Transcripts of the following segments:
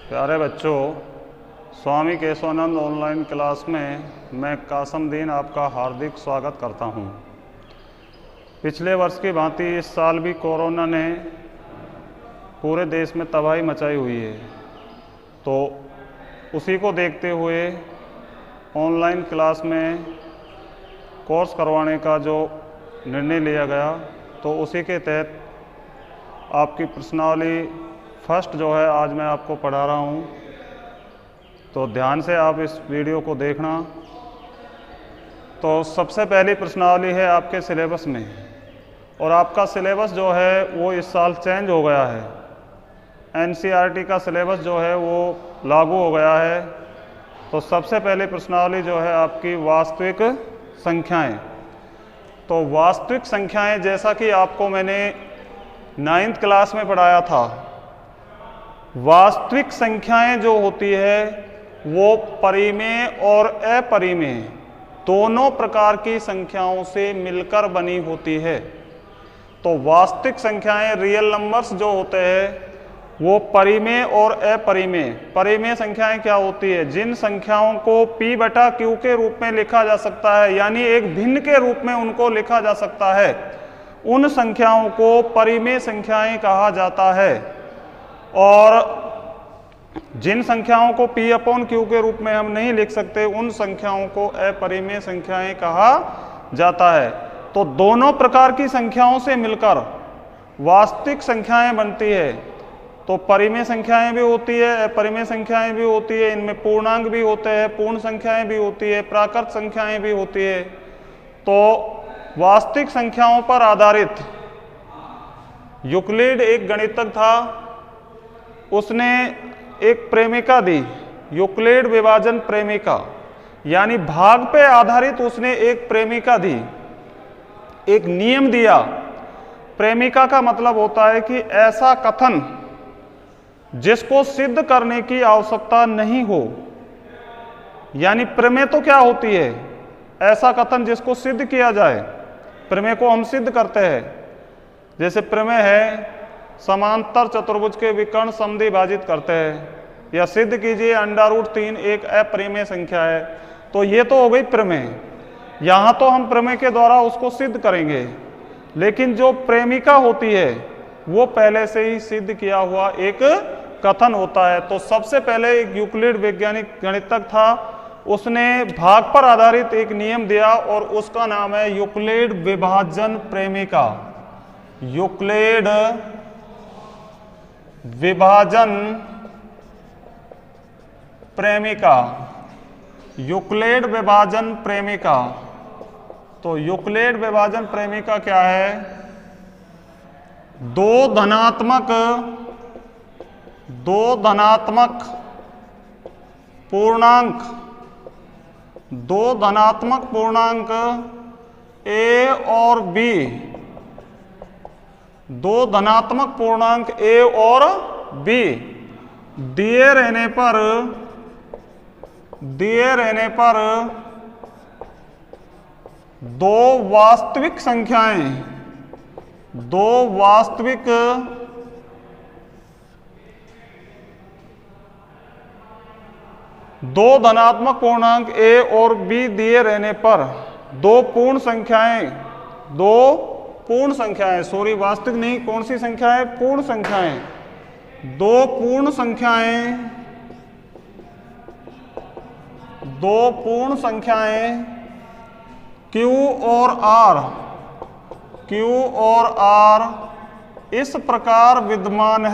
प्यारे बच्चों, स्वामी Keshavananda online class में मैं कासमदीन आपका हार्दिक स्वागत करता हूं। पिछले वर्ष की भांति इस साल भी कोरोना ने पूरे देश में तबाही मचाई हुई है, तो उसी को देखते हुए ऑनलाइन क्लास में कोर्स करवाने का जो निर्णय लिया गया, तो उसी के तहत आपकी प्रश्नावली फर्स्ट जो है आज मैं आपको पढ़ा रहा हूँ। तो ध्यान से आप इस वीडियो को देखना। तो सबसे पहली प्रश्नावली है आपके सिलेबस में, और आपका सिलेबस जो है वो इस साल चेंज हो गया है। एनसीईआरटी का सिलेबस जो है वो लागू हो गया है। तो सबसे पहली प्रश्नावली जो है आपकी वास्तविक संख्याएं। तो वास्तविक संख्याएं, जैसा कि आपको मैंने 9th क्लास में पढ़ाया था, वास्तविक संख्याएं जो होती है वो परिमेय और अपरिमेय दोनों प्रकार की संख्याओं से मिलकर बनी होती है। तो वास्तविक संख्याएं, रियल नंबर्स जो होते हैं वो परिमेय और अपरिमेय। परिमेय संख्याएं क्या होती है? जिन संख्याओं को P बटा Q के रूप में लिखा जा सकता है, यानी एक भिन्न के रूप में उनको लिखा जा सकता है, उन संख्याओं को परिमेय संख्याएं कहा जाता है। और जिन संख्याओं को P अपॉन Q के रूप में हम नहीं लिख सकते, उन संख्याओं को अपरिमेय संख्याएं कहा जाता है। तो दोनों प्रकार की संख्याओं से मिलकर वास्तविक संख्याएं बनती है। तो परिमेय संख्याएं भी होती है, अपरिमेय संख्याएं भी होती है, इनमें पूर्णांक भी होते हैं, पूर्ण संख्याएं भी होती है, प्राकृत संख्याएं भी होती है। तो वास्तविक संख्याओं पर आधारित यूक्लिड एक गणितज्ञ था, उसने एक प्रेमिका दी, यूक्लिड विभाजन प्रेमिका, यानी भाग पे आधारित उसने एक प्रेमिका दी, एक नियम दिया। प्रेमिका का मतलब होता है कि ऐसा कथन जिसको सिद्ध करने की आवश्यकता नहीं हो। यानी प्रमेय तो क्या होती है? ऐसा कथन जिसको सिद्ध किया जाए। प्रमेय को हम सिद्ध करते हैं। जैसे प्रमेय है समांतर चतुर्भुज के विकर्ण समद्विभाजित करते हैं, या सिद्ध कीजिए √3 एक अपरिमेय संख्या है। तो ये तो हो गई प्रमेय। यहाँ तो हम प्रमेय के द्वारा उसको सिद्ध करेंगे, लेकिन जो प्रेमिका होती है वो पहले से ही सिद्ध किया हुआ एक कथन होता है। तो सबसे पहले एक यूक्लिड वैज्ञानिक गणितज्ञ था, उसने भाग पर आधारित एक नियम दिया, और उसका नाम है यूक्लिड विभाजन प्रेमिका। यूक्लिड विभाजन प्रेमिका, यूक्लिड विभाजन प्रेमिका। तो यूक्लिड विभाजन प्रेमिका क्या है? दो धनात्मक पूर्णांक, दो धनात्मक पूर्णांक A और B, दो धनात्मक पूर्णांक A और B दिए रहने पर दो वास्तविक संख्याएं, दो वास्तविक दो धनात्मक पूर्णांक A और B दिए रहने पर दो पूर्ण संख्याएं, सॉरी वास्तविक नहीं, कौन सी संख्या है? पूर्ण संख्याएं। दो पूर्ण संख्याएं Q और R इस प्रकार विद्यमान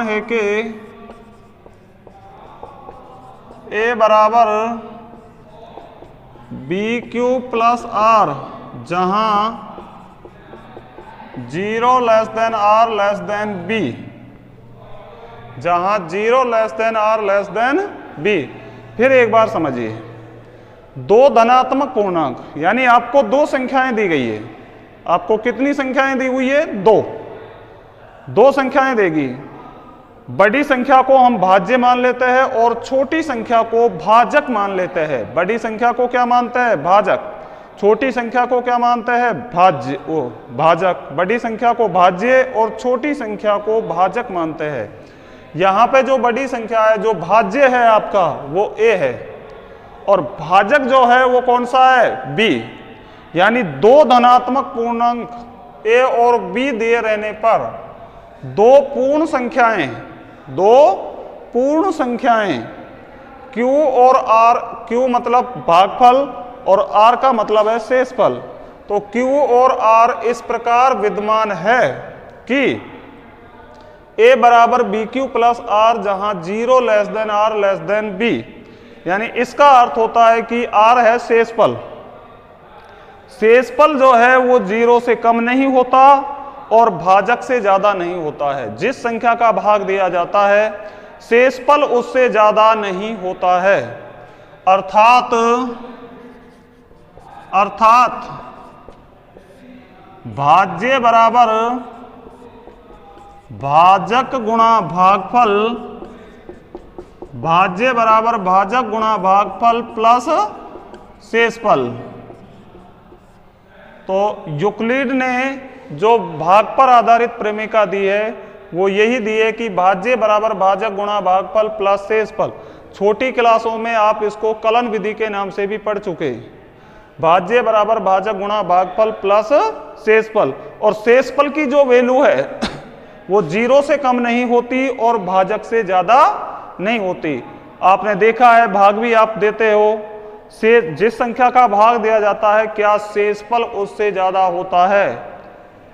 है कि A बराबर BQ प्लस R, जहां 0 less than R less than B, जहां 0 less than R less than B। फिर एक बार समझिए, दो धनात्मक पूर्णांक, यानी आपको दो संख्याएं दी गई है। आपको कितनी संख्याएं दी हुई है? दो संख्याएं देगी। बड़ी संख्या को हम भाज्य मान लेते हैं और छोटी संख्या को भाजक मान लेते हैं। बड़ी संख्या को क्या मानते हैं? भाजक। छोटी संख्या को क्या मानते हैं? भाज्य, ओ भाजक। बड़ी संख्या को भाज्य और छोटी संख्या को भाजक मानते हैं। यहां पे जो बड़ी संख्या है, जो भाज्य है आपका, वो a है, और भाजक जो है वो कौन सा है? b। यानी दो धनात्मक पूर्णांक a और b दिए रहने पर दो पूर्ण संख्याएं q और r, q मतलब भागफल और r का मतलब है शेषफल। तो q और r इस प्रकार विद्यमान है कि a बराबर bq प्लस r, जहां 0 less than r less than b। यानी इसका अर्थ होता है कि r है शेषफल। शेषफल जो है वो 0 से कम नहीं होता और भाजक से ज्यादा नहीं होता है। जिस संख्या का भाग दिया जाता है शेषफल उससे ज्यादा नहीं होता है। अर्थात भाज्य बराबर भाजक गुणा भागफल, भाज्य बराबर भाजक गुणा भागफल प्लस शेषफल। तो यूक्लिड ने जो भाग पर आधारित प्रेमिका दी है वो यही दी है कि भाज्य बराबर भाजक गुणा भागफल प्लस शेषफल। छोटी क्लासों में आप इसको कलन विधि के नाम से भी पढ़ चुके। भाज्य बराबर भाजक गुणा भागफल प्लस शेषफल, और शेषफल की जो वैल्यू है वो 0 से कम नहीं होती और भाजक से ज्यादा नहीं होती। आपने देखा है, भाग भी आप देते हो, से जिस संख्या का भाग दिया जाता है क्या शेषफल उससे ज्यादा होता है?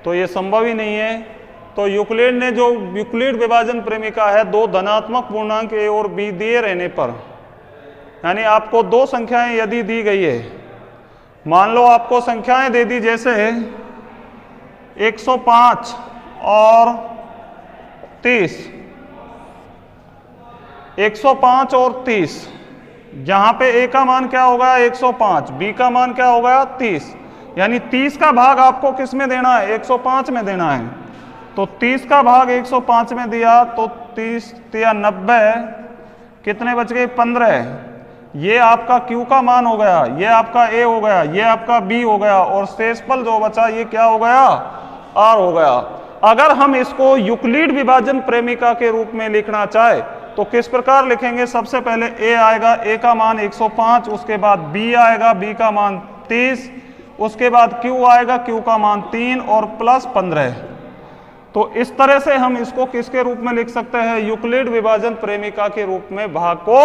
तो ये संभव ही नहीं है। तो यूक्लिड ने जो यूक्लिड विभाजन प्रेमिका है, दो धनात्मक पूर्णांक a और b दिए रहने पर, यानी आपको दो संख्याएं यदि दी गई है, मान लो आपको संख्याएं दे दी जैसे 105 और 30, 105 और 30, जहां पे a का मान क्या होगा? 105, b का मान क्या होगा? 30। यानी 30 का भाग आपको किस में देना है? 105 में देना है। तो 30 का भाग 105 में दिया तो 30 या 90, कितने बच गए? 15। ये आपका Q का मान हो गया, ये आपका A हो गया, ये आपका B हो गया, और शेषफल जो बचा ये क्या हो गया? R हो गया। अगर हम इसको यूक्लिड विभाजन प्रेमिका के रूप में लिखना चाहे तो किस प्रकार लिखेंगे? सबसे पहले A आएगा, A का मान 105, उसके बाद B आएगा, B का मान 30, उसके बाद Q आएगा, Q का मान 3 और प्लस 15। तो इस तरह से हम इसको किसके रूप में लिख सकते हैं? यूक्लिड विभाजन प्रेमिका के रूप में भाग को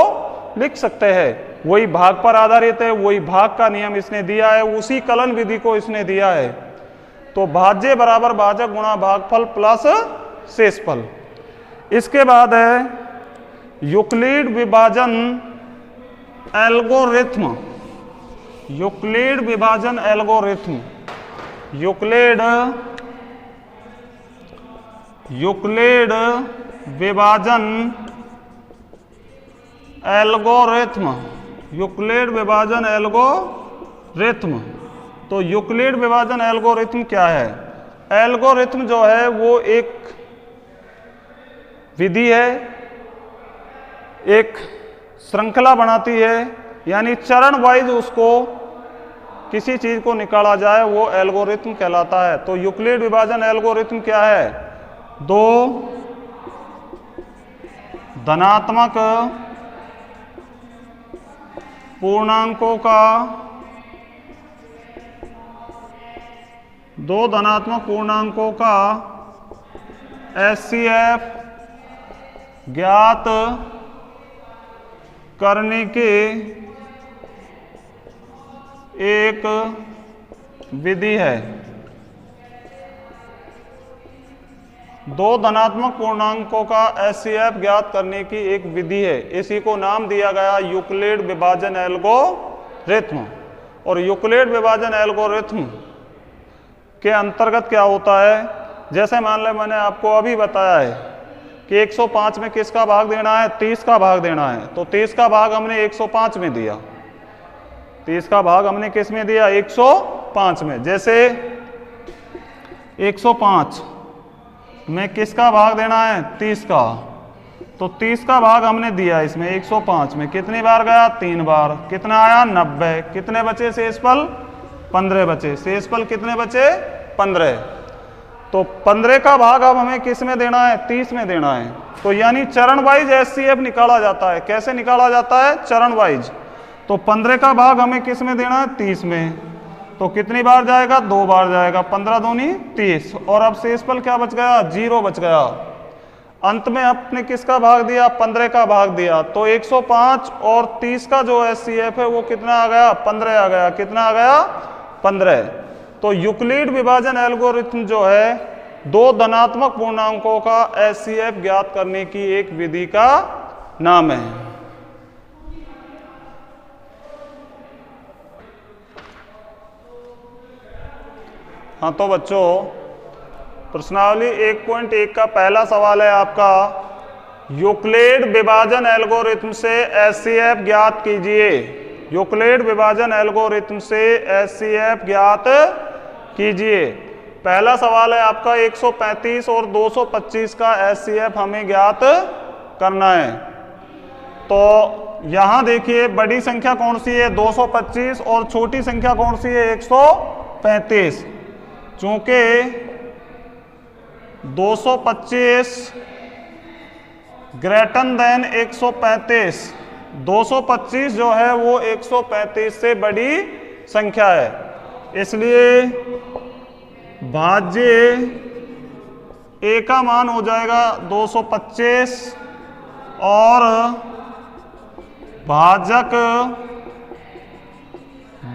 लिख सकते हैं। वही भाग पर आधारित है, वही भाग का नियम इसने दिया है, उसी कलन विधि को इसने दिया है। तो भाज्य बराबर भाजक गुणा भागफल प्लस शेषफल। इसके बाद है यूक्लिड विभाजन एल्गोरिथ्म। यूक्लिड विभाजन एल्गोरिथ्म, यूक्लिड विभाजन एल्गोरिथ्म, यूक्लिड विभाजन एल्गोरिथ्म। तो यूक्लिड विभाजन एल्गोरिथ्म क्या है? एल्गोरिथ्म जो है वो एक विधि है, एक श्रृंखला बनाती है, यानी चरण वाइज उसको किसी चीज को निकाला जाए वो एल्गोरिथ्म कहलाता है। तो यूक्लिड विभाजन एल्गोरिथ्म क्या है? दो धनात्मक पूर्णांकों का HCF ज्ञात करने की एक विधि है। दो धनात्मक पूर्णांकों का HCF ज्ञात करने की एक विधि है। इसी को नाम दिया गया यूक्लिड विभाजन एल्गोरिथ्म। और यूक्लिड विभाजन एल्गोरिथ्म के अंतर्गत क्या होता है? जैसे मान लें मैंने आपको अभी बताया है कि 105 में किसका भाग देना है? 30 का भाग देना है। तो 30 का भाग हमने 105 में दिया, 30 का भाग हमने किस में दिया? 105 में। जैसे 105 में किसका भाग देना है? 30 का। तो 30 का भाग हमने दिया इसमें 105 में, कितनी बार गया? 3 बार। कितना आया? 90। कितने बचे शेषफल? 15 बचे। शेषफल कितने बचे? 15। तो 15 का भाग अब हमें किस में देना है? 30 में देना है। तो यानी चरण वाइज एचसीएफ निकाला जाता है। कैसे निकाला जाता है? चरण वाइज। तो 15 का भाग हमें किस में देना है? 30 में। तो कितनी बार जाएगा? 2 बार जाएगा। 15 दूनी 30। और अब शेषफल क्या बच गया? 0 बच गया। अंत में आपने किसका भाग दिया? 15 का भाग दिया। तो 105 और 30 का जो एचसीएफ है वो कितना आ गया? 15 आ गया। कितना आ गया? 15। तो यूक्लिड विभाजन एल्गोरिथम जो है दो धनात्मक पूर्णांकों का एचसीएफ ज्ञात करने की एक विधि का नाम है। हाँ, तो बच्चों प्रश्नावली 1.1 का पहला सवाल है आपका, यूक्लिड विभाजन एल्गोरिथम से एचसीएफ ज्ञात कीजिए। यूक्लिड विभाजन एल्गोरिथम से एचसीएफ ज्ञात कीजिए। पहला सवाल है आपका 135 और 225 का एचसीएफ हमें ज्ञात करना है। तो यहां देखिए बड़ी संख्या कौन सी है? 225 और छोटी संख्या कौन सी है? 135। चूंकि 225 ग्रेटर देन 135, 225 जो है वो 135 से बड़ी संख्या है, इसलिए भाज्य ए का मान हो जाएगा 225 और भाजक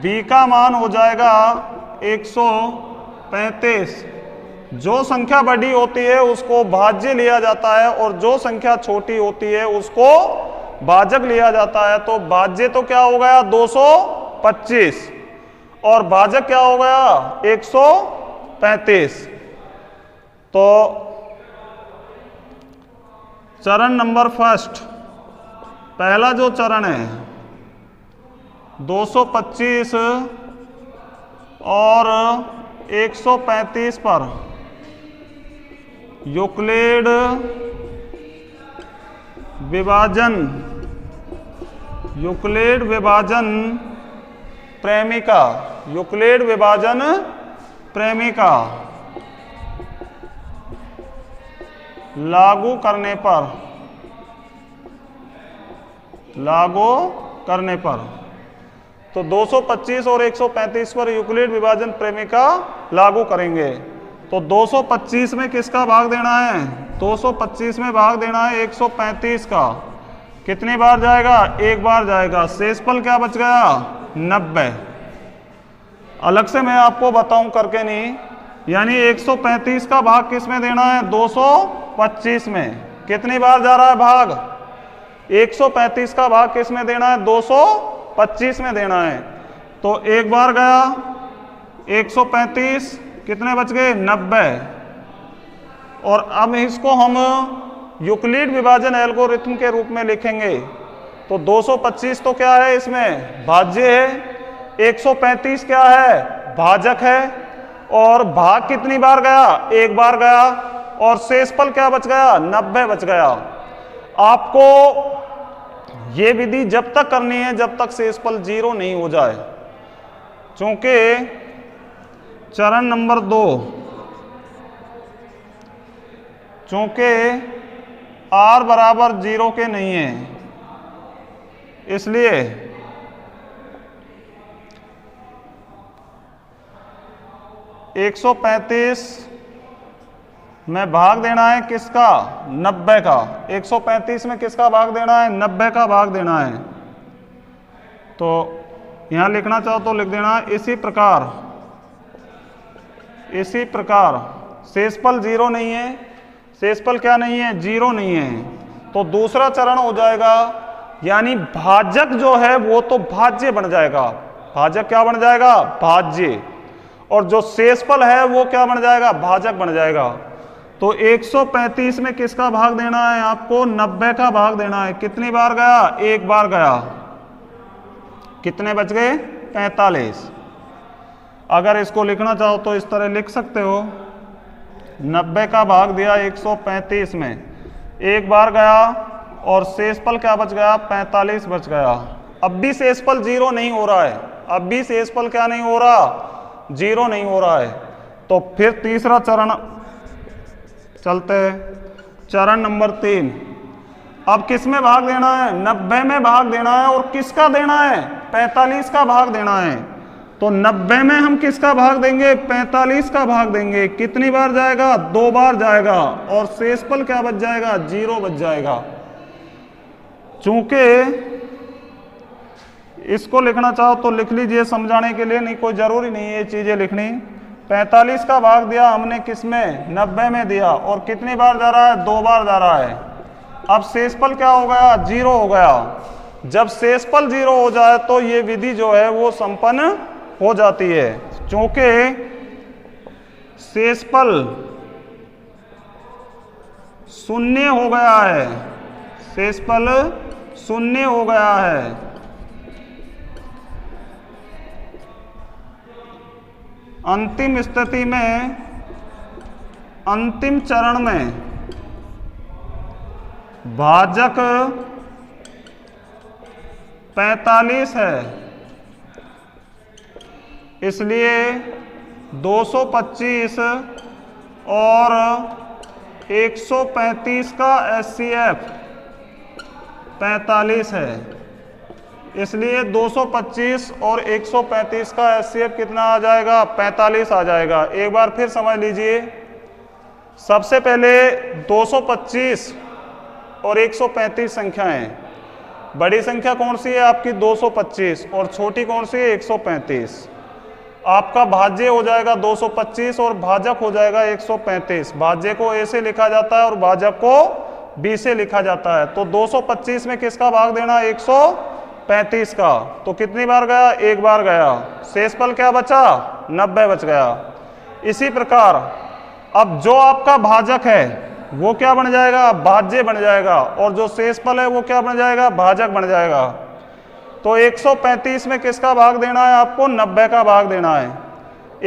बी का मान हो जाएगा 135। जो संख्या बड़ी होती है उसको भाज्य लिया जाता है और जो संख्या छोटी होती है उसको भाजक लिया जाता है। तो भाज्य तो क्या हो गया? 225 और भाजक क्या हो गया? 135। तो चरण नंबर फर्स्ट, पहला जो चरण है 225 और 135 पर यूक्लिड विभाजन प्रेमिका, यूक्लिड विभाजन प्रेमिका लागू करने पर तो 225 और 135 पर यूक्लिड विभाजन प्रेमिका लागू करेंगे। तो 225 में किसका भाग देना है? 225 में भाग देना है 135 का। कितनी बार जाएगा? 1 बार जाएगा। शेषफल क्या बच गया? 90। अलग से मैं आपको बताऊं करके नहीं, यानी 135 का भाग किस में देना है? 225 में। कितनी बार जा रहा है भाग? 135 का भाग किस में देना है? 225 में देना है। तो 1 बार गया 135, कितने बच गए? 90। और अब इसको हम यूक्लिड विभाजन एल्गोरिथम के रूप में लिखेंगे। तो 225 तो क्या है? इसमें भाज्य है। 135 क्या है? भाजक है। और भाग कितनी बार गया? 1 बार गया। और शेषफल क्या बच गया? 90 बच गया। आपको ये विधि जब तक करनी है जब तक शेषफल 0 नहीं हो जाए। चूंकि चरण नंबर 2, चूंकि r बराबर 0 के नहीं है, इसलिए एक 135 में भाग देना है किसका? 90 का। 135 में किसका भाग देना है? 90 का भाग देना है। तो यहां लिखना चाहो तो लिख देना इसी प्रकार शेषफल 0 नहीं है। शेषफल क्या नहीं है? 0 नहीं है। तो दूसरा चरण हो जाएगा, यानी भाजक जो है वो तो भाज्य बन जाएगा। भाजक क्या बन जाएगा? भाज्य। और जो शेषफल है वो क्या बन जाएगा? भाजक बन जाएगा। तो 135 में किसका भाग देना है आपको? 90 का भाग देना है। कितनी बार गया? 1 बार गया। कितने बच गए? 45। अगर इसको लिखना चाहो तो इस तरह लिख सकते हो, 90 का भाग दिया 135 में, 1 बार गया और शेषफल क्या बच गया? 45 बच गया। अब भी शेषफल 0 नहीं हो रहा है। अब भी शेषफल क्या नहीं हो रहा? जीरो नहीं हो रहा है। तो फिर तीसरा चरण चलते हैं, चरण नंबर 3। अब किस में भाग देना है? 90 में भाग देना है। और किसका देना है? 45 का भाग देना है। तो 90 में हम किसका भाग देंगे? 45 का भाग देंगे। कितनी बार जाएगा? 2 बार जाएगा। और शेषफल क्या बच जाएगा? 0 बच जाएगा। चूंकि इसको लिखना चाहो तो लिख लीजिए समझाने के लिए, नहीं कोई जरूरी नहीं है ये चीजें लिखनी। 45 का भाग दिया हमने किसमें? 90 में दिया। और कितनी बार जा रहा है? 2 बार जा रहा है। अब शेषफल क्या हो गया? 0 हो गया। जब शेषफल 0 हो जाए तो ये विधि जो है वो संपन्न हो जाती है। क्योंकि शेषफल 0 हो गया है, शेषफल 0 हो गया है। अंतिम स्थिति में, अंतिम चरण में भाजक 45 है, इसलिए 225 और 135 का HCF 45 है। इसलिए 225 और 135 का HCF कितना आ जाएगा? 45 आ जाएगा। एक बार फिर समझ लीजिए। सबसे पहले 225 और 135 संख्याएं। बड़ी संख्या कौन सी है आपकी? 225। और छोटी कौन सी है? 135। आपका भाज्य हो जाएगा 225 और भाजक हो जाएगा 135। भाज्य को A से लिखा जाता है और भाजक को B से लिखा जाता है। तो 225 में किसका भाग देना? 135 का। तो कितनी बार गया? 1 बार गया। शेषफल क्या बचा? 90 बच गया। इसी प्रकार अब जो आपका भाजक है वो क्या बन जाएगा? भाज्य बन जाएगा। और जो शेषफल है वो क्या बन जाएगा? भाजक बन जाएगा। तो 135 में किसका भाग देना है आपको? 90 का भाग देना है।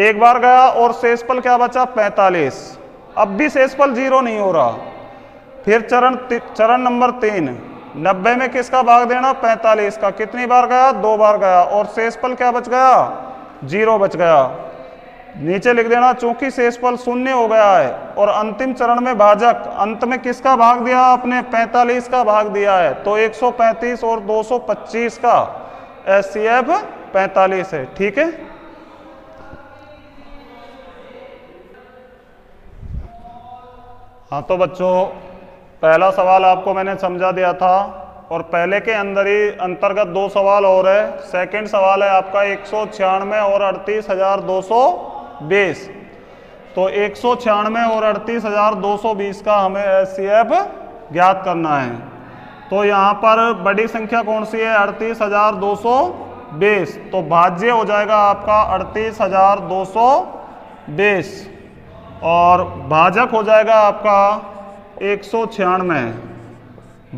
1 बार गया और शेषफल क्या बचा? 45। अब भी शेषफल 0 नहीं हो रहा। फिर चरण नंबर 3, 90 में किसका भाग देना? 45 का। कितनी बार गया? 2 बार गया। और शेषफल क्या बच गया? 0 बच गया। नीचे लिख देना, चूंकि शेषफल 0 हो गया है और अंतिम चरण में भाजक, अंत में किसका भाग दिया आपने? 45 का भाग दिया है। तो 135 और 225 का HCF 45 है। ठीक है। हाँ तो बच्चों, पहला सवाल आपको मैंने समझा दिया था और पहले के अंदर ही अंतर्गत 2 सवाल और है। सेकंड सवाल है आपका 196 और 38,220। तो 196 और 38,220 का हमें HCF ज्ञात करना है। तो यहाँ पर बड़ी संख्या कौन सी है? 38,220। तो भाज्य हो जाएगा आपका 38,220 और भाजक हो जाएगा आपका 196।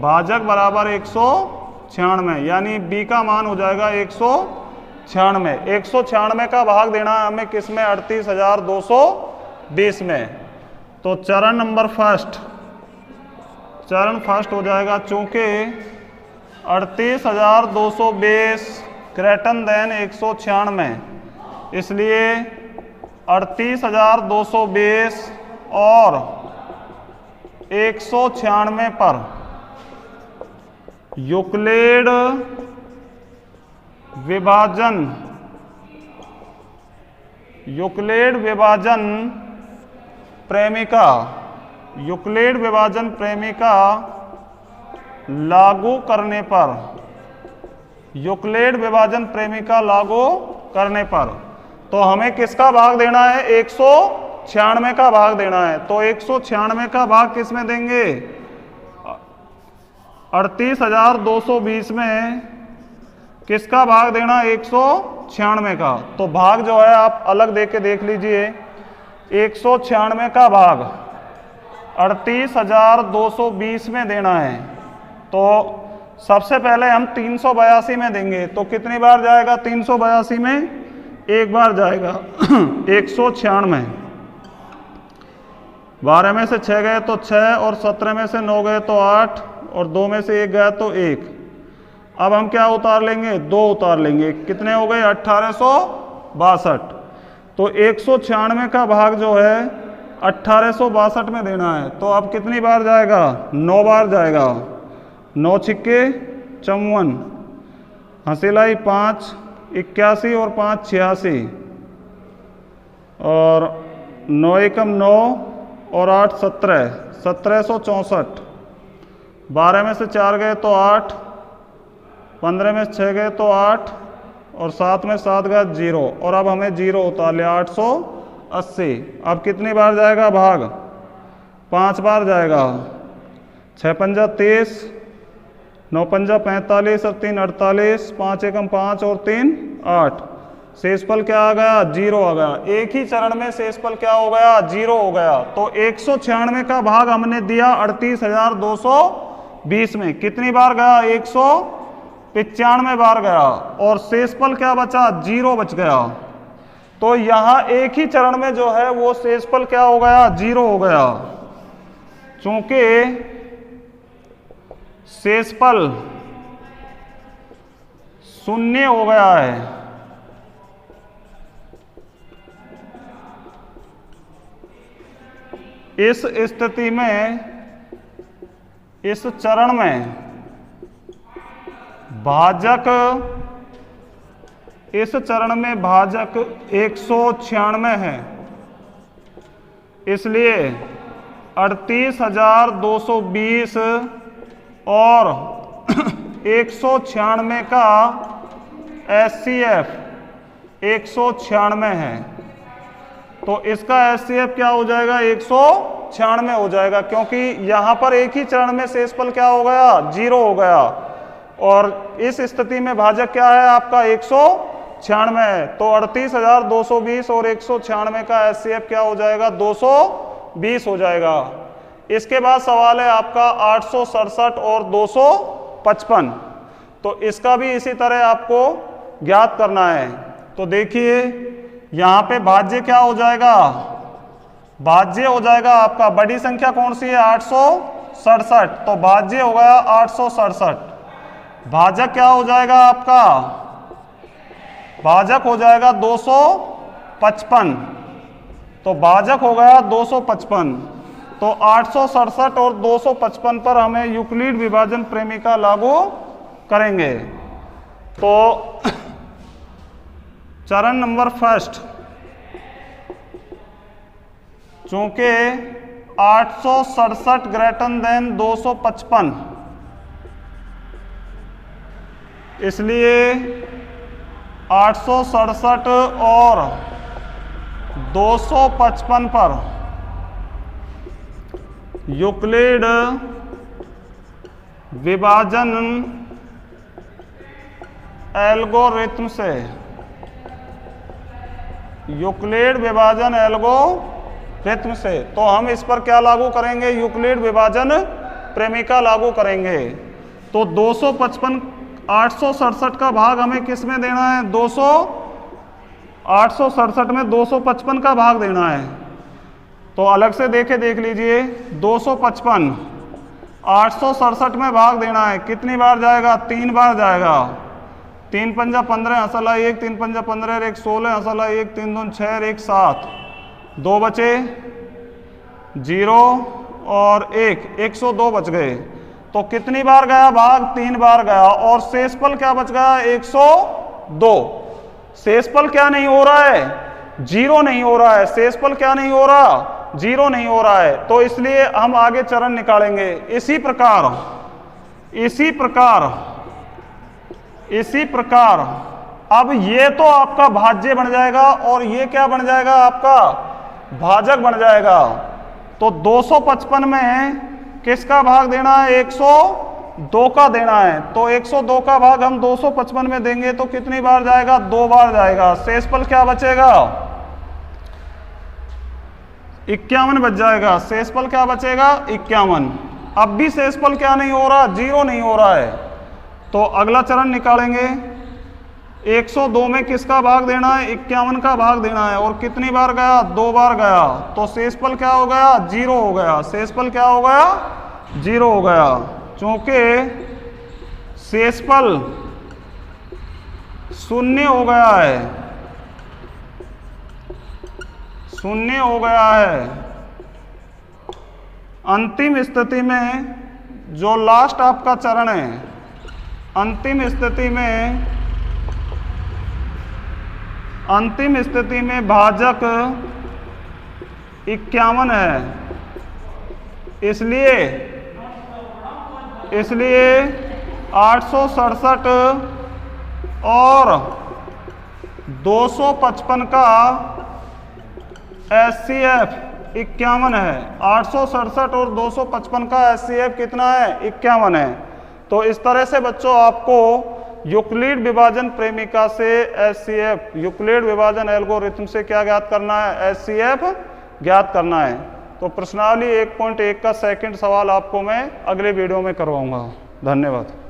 भाजक बराबर 196, यानी B का मान हो जाएगा 196। 196 का भाग देना है हमें किसमें? 38,220 में। तो चरण नंबर फर्स्ट हो जाएगा, चूंकि 38,220 ग्रेटर देन 196, इसलिए 38,220 और 196 पर यूक्लिड विभाजन प्रेमिका लागू करने पर तो हमें किसका भाग देना है? 196 का भाग देना है। तो 196 का भाग किस में देंगे? 38,220 में किसका भाग देना? 196 का। तो भाग जो है आप अलग देके देख लीजिए। 196 का भाग 38,220 में देना है। तो सबसे पहले हम 382 में देंगे। तो कितनी बार जाएगा 382 में? 1 बार जाएगा। 196, 12 में से 6 गए तो 6 और 17 में से 9 गए तो 8 और 2 में से 1 गया तो 1। अब हम क्या उतार लेंगे? 2 उतार लेंगे। कितने हो गए? 1862। तो 196 का भाग जो है 1862 में देना है। तो अब कितनी बार जाएगा? 9 बार जाएगा। 9 छिक्के 54, हंसिलाई 5 81 और 5 86, और 9 एकम 9 और 8 17, 1764। 12 में से 4 गए तो 8, 15 में से 6 गए तो 8, और 7 में 7 गया 0, और अब हमें 0 उतार लिया 880। अब कितनी बार जाएगा भाग? 5 बार जाएगा। 6 पंजा 30, 9 पंजा 45 और 3 48, 5 एकम 5 और 3 8। शेषफल क्या आ गया? 0 आ गया। एक ही चरण में शेषफल क्या हो गया? 0 हो गया। तो 196 का भाग हमने दिया 38,220 में। कितनी बार गया? 195 बार गया, और शेषफल क्या बचा? 0 बच गया। तो यहां एक ही चरण में जो है वो शेषफल क्या हो गया? 0 हो गया। चूंकि शेषफल 0 हो गया है, इस स्थिति में, इस चरण में भाजक, इस चरण में भाजक 196 है, इसलिए 38,220 और 196 का HCF 196 है। तो इसका HCF क्या हो जाएगा? 196 हो जाएगा, क्योंकि यहां पर एक ही चरण में शेषफल क्या हो गया? 0 हो गया, और इस स्थिति में भाजक क्या है आपका? 196 है। तो 38,220 और 196 का HCF क्या हो जाएगा? 220 हो जाएगा। इसके बाद सवाल है आपका 867 और 255। तो इसका भी इसी तरह आपको ज्ञात करना है। तो देखिए यहां पे भाज्य क्या हो जाएगा? भाज्य हो जाएगा आपका, बड़ी संख्या कौन सी है? 867। तो भाज्य हो गया 867। भाजक क्या हो जाएगा आपका? भाजक हो जाएगा 255। तो भाजक हो गया 255। तो 867 और 255 पर हमें यूक्लिड विभाजन प्रेमिका लागू करेंगे। तो चरण नंबर फर्स्ट, चूंकि 867 ग्रेटर देन 255, इसलिए 867 और 255 पर यूक्लिड विभाजन एल्गोरिथम से, यूक्लिड विभाजन एल्गोरिथम से, तो हम इस पर क्या लागू करेंगे? यूक्लिड विभाजन प्रेमिका लागू करेंगे। तो 255, 867 का भाग हमें किस में देना है? 867 में 255 का भाग देना है। तो अलग से देख लीजिए, 255 867 में भाग देना है। कितनी बार जाएगा? 3 बार जाएगा। 3 पंजा 15, हंसला 1, 3 पंजा 15, 1 16, हंसला 1, 3 2 6, 1 7, 2 बचे 0 और 1, 102 बच गए। तो कितनी बार गया भाग? 3 बार गया, और शेषफल क्या बच गया? 102। शेषफल क्या नहीं हो रहा है? 0 नहीं हो रहा है। शेषफल क्या नहीं हो रहा? 0 नहीं हो रहा है। तो इसलिए हम आगे चरण निकालेंगे। इसी प्रकार अब ये तो आपका भाज्य बन जाएगा, और ये क्या बन जाएगा? आपका भाजक बन जाएगा। तो 255 में किसका भाग देना है? 102 का देना है। तो 102 का भाग हम 255 में देंगे तो कितनी बार जाएगा? 2 बार जाएगा। शेषफल क्या बचेगा? 51 बच जाएगा। शेषफल क्या बचेगा? 51। अब भी शेषफल क्या नहीं हो रहा? 0 नहीं हो रहा है। तो अगला चरण निकालेंगे। 102 में किसका भाग देना है? 51 का भाग देना है। और कितनी बार गया? 2 बार गया। तो शेषफल क्या हो गया? 0 हो गया। शेषफल क्या हो गया? 0 हो गया। चूंकि शेषफल 0 हो गया है, शून्य हो गया है। अंतिम स्थिति में जो लास्ट आपका चरण है, अंतिम स्थिति में भाजक 51 है। इसलिए 867 और 255 का HCF 51 है। 867 और 255 का HCF कितना है? 51 है। तो इस तरह से बच्चों आपको यूक्लिड विभाजन प्रेमिका से HCF, यूक्लिड विभाजन एल्गोरिथम से क्या ज्ञात करना है? HCF ज्ञात करना है। तो प्रश्नावली 1.1 का सेकंड सवाल आपको मैं अगले वीडियो में करवाऊंगा। धन्यवाद।